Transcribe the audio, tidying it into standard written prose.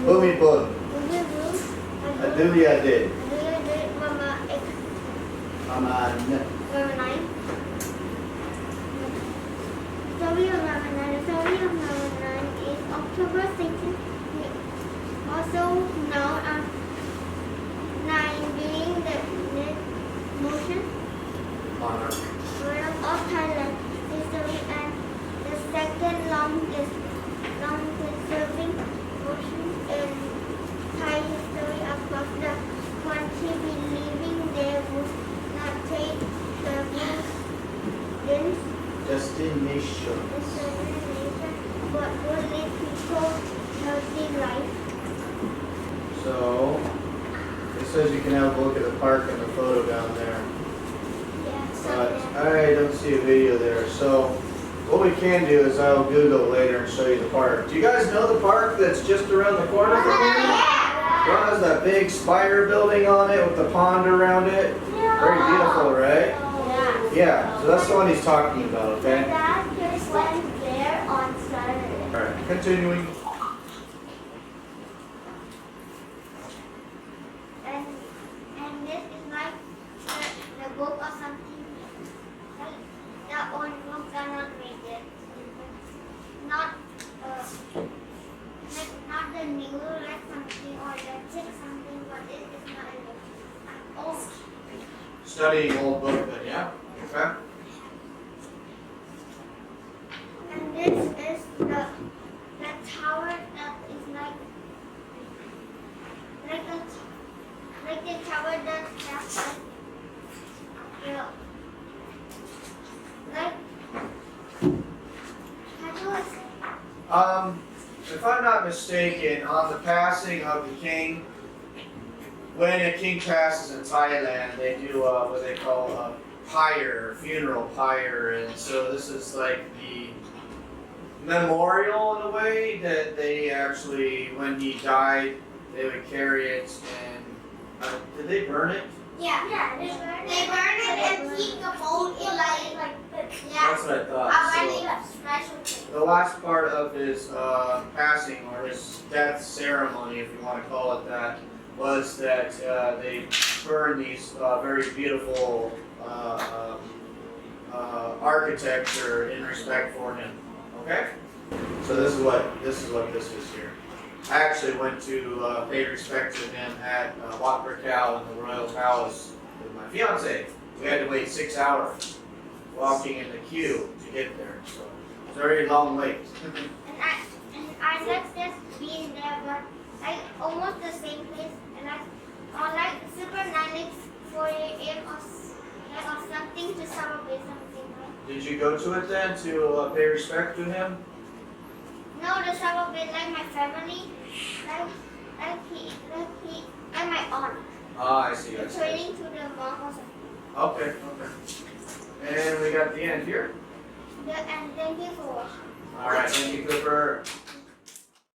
Bhumibol Adulyadej. Mama Story of Mama 9. The story of Mama 9 is October 16th, also known as 9 being the motion monarch of Thailand history and the second longest serving motion in Thai history across the country, believing they would not take the destination. But would lead people healthy life. So it says you can have a look at the park in the photo down there. But I don't see a video there. So what we can do is I'll Google later and show you the park. Do you guys know the park that's just around the corner from here? It has that big spire building on it with the pond around it. Very beautiful, right? Yeah, so that's the one he's talking about, okay? Dad just went there on Saturday. Alright, continuing. And this is like the book or something. Like the old books are not rated. Not not the new like something or the chick something, but it is not old. Studying old book then, yeah? Okay. And this is the tower that is like the tower that has like how do I say? If I'm not mistaken, on the passing of the king, when a king passes in Thailand, they do what they call a pyre, funeral pyre, and so this is like the memorial in a way that they actually, when he died, they would carry it and did they burn it? Yeah, they burn it and keep the boat in like That's what I thought. So, the last part of his passing or his death ceremony, if you want to call it that, was that they burned these very beautiful architecture in respect for him. Okay, so this is what this is here. I actually went to pay respect to him at Wat Prakal in the Royal Palace with my fiance. We had to wait 6 hours walking in the queue to get there, so it's a very long wait. and I like this being there, but like almost the same place, and like or like super 9 like 4 a.m. or something to celebrate something. Right? Did you go to it then to pay respect to him? No, to celebrate like my family, like my aunt. Ah, I see. Trading to the mom or something. Okay. And we got the end here. And thank you for watching. All right, thank you, Cooper.